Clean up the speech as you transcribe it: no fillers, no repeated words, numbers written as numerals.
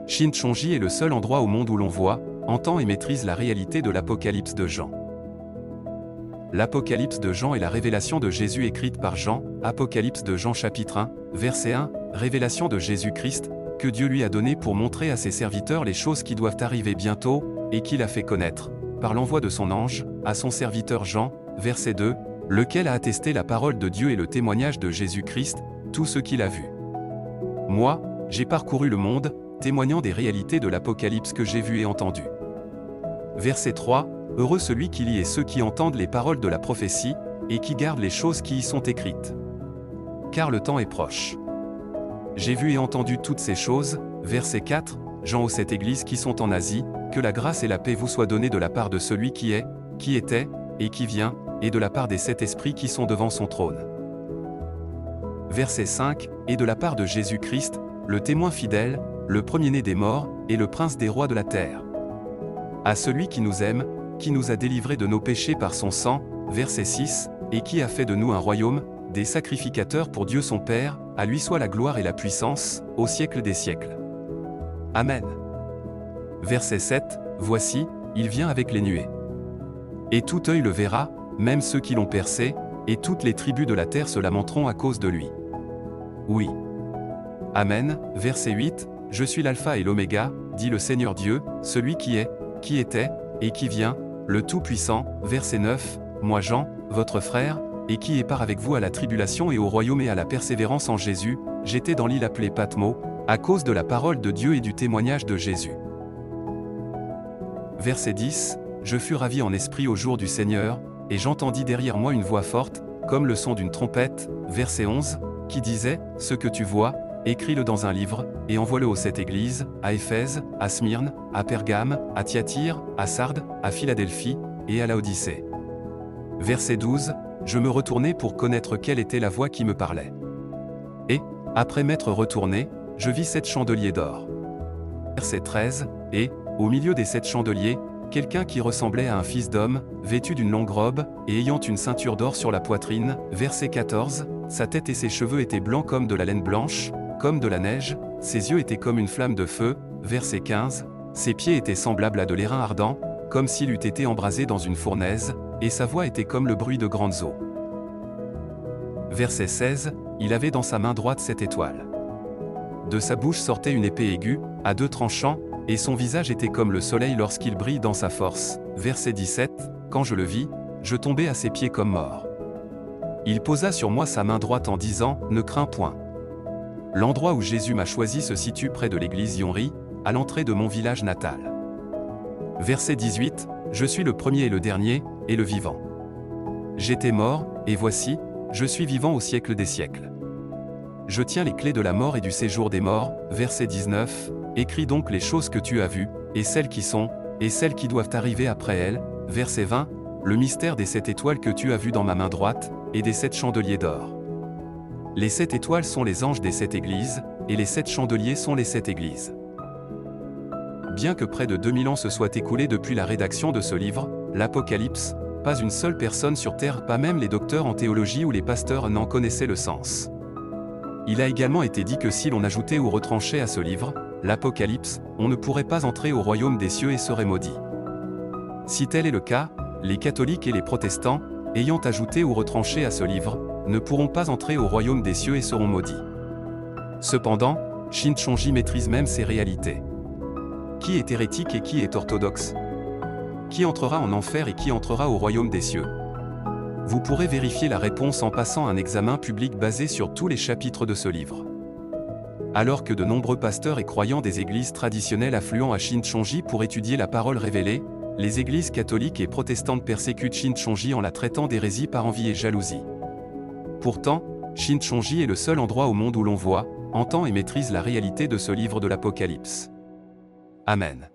Shincheonji est le seul endroit au monde où l'on voit, entend et maîtrise la réalité de l'Apocalypse de Jean. L'Apocalypse de Jean est la révélation de Jésus écrite par Jean, Apocalypse de Jean chapitre 1, verset 1, révélation de Jésus-Christ, que Dieu lui a donnée pour montrer à ses serviteurs les choses qui doivent arriver bientôt, et qu'il a fait connaître, par l'envoi de son ange, à son serviteur Jean, verset 2, lequel a attesté la parole de Dieu et le témoignage de Jésus-Christ, tout ce qu'il a vu. Moi, j'ai parcouru le monde, témoignant des réalités de l'Apocalypse que j'ai vu et entendu. Verset 3, heureux celui qui lit et ceux qui entendent les paroles de la prophétie, et qui gardent les choses qui y sont écrites. Car le temps est proche. J'ai vu et entendu toutes ces choses, verset 4, Jean aux 7 églises qui sont en Asie, que la grâce et la paix vous soient données de la part de celui qui est, qui était, et qui vient, et de la part des 7 esprits qui sont devant son trône. Verset 5, et de la part de Jésus-Christ, le témoin fidèle, le premier-né des morts, et le prince des rois de la terre. À celui qui nous aime, qui nous a délivrés de nos péchés par son sang, verset 6, et qui a fait de nous un royaume, des sacrificateurs pour Dieu son Père, à lui soit la gloire et la puissance, au siècle des siècles. Amen. Verset 7, voici, il vient avec les nuées. Et tout œil le verra, même ceux qui l'ont percé, et toutes les tribus de la terre se lamenteront à cause de lui. Oui. Amen. Verset 8, je suis l'alpha et l'oméga, dit le Seigneur Dieu, celui qui est, qui était, et qui vient, le Tout-Puissant. Verset 9, moi Jean, votre frère, et qui est part avec vous à la tribulation et au royaume et à la persévérance en Jésus, j'étais dans l'île appelée Patmos, à cause de la parole de Dieu et du témoignage de Jésus. Verset 10, je fus ravi en esprit au jour du Seigneur, et j'entendis derrière moi une voix forte, comme le son d'une trompette, verset 11, qui disait, ce que tu vois, écris-le dans un livre, et envoie-le aux 7 églises, à Éphèse, à Smyrne, à Pergame, à Thyatire, à Sardes, à Philadelphie, et à Laodicée. Verset 12, je me retournai pour connaître quelle était la voix qui me parlait. Et, après m'être retourné, je vis 7 chandeliers d'or. Verset 13, et, au milieu des 7 chandeliers, quelqu'un qui ressemblait à un fils d'homme, vêtu d'une longue robe, et ayant une ceinture d'or sur la poitrine. Verset 14, sa tête et ses cheveux étaient blancs comme de la laine blanche, comme de la neige, ses yeux étaient comme une flamme de feu. Verset 15, ses pieds étaient semblables à de l'airain ardent, comme s'il eût été embrasé dans une fournaise, et sa voix était comme le bruit de grandes eaux. Verset 16, il avait dans sa main droite 7 étoiles. De sa bouche sortait une épée aiguë, à 2 tranchants, et son visage était comme le soleil lorsqu'il brille dans sa force. Verset 17, quand je le vis, je tombai à ses pieds comme mort. Il posa sur moi sa main droite en disant, ne crains point. L'endroit où Jésus m'a choisi se situe près de l'église Yonri, à l'entrée de mon village natal. Verset 18, je suis le premier et le dernier, et le vivant. J'étais mort, et voici, je suis vivant au siècle des siècles. Je tiens les clés de la mort et du séjour des morts. Verset 19, écris donc les choses que tu as vues, et celles qui sont, et celles qui doivent arriver après elles. Verset 20, le mystère des 7 étoiles que tu as vues dans ma main droite, et des 7 chandeliers d'or. Les 7 étoiles sont les anges des 7 églises, et les 7 chandeliers sont les 7 églises. Bien que près de 2000 ans se soient écoulés depuis la rédaction de ce livre, l'Apocalypse, pas une seule personne sur Terre, pas même les docteurs en théologie ou les pasteurs n'en connaissaient le sens. Il a également été dit que si l'on ajoutait ou retranchait à ce livre, l'Apocalypse, on ne pourrait pas entrer au royaume des cieux et serait maudit. Si tel est le cas, les catholiques et les protestants, ayant ajouté ou retranché à ce livre, ne pourront pas entrer au royaume des cieux et seront maudits. Cependant, Shincheonji maîtrise même ces réalités. Qui est hérétique et qui est orthodoxe? Qui entrera en enfer et qui entrera au royaume des cieux? Vous pourrez vérifier la réponse en passant un examen public basé sur tous les chapitres de ce livre. Alors que de nombreux pasteurs et croyants des églises traditionnelles affluent à Shincheonji pour étudier la parole révélée, les églises catholiques et protestantes persécutent Shincheonji en la traitant d'hérésie par envie et jalousie. Pourtant, Shincheonji est le seul endroit au monde où l'on voit, entend et maîtrise la réalité de ce livre de l'Apocalypse. Amen.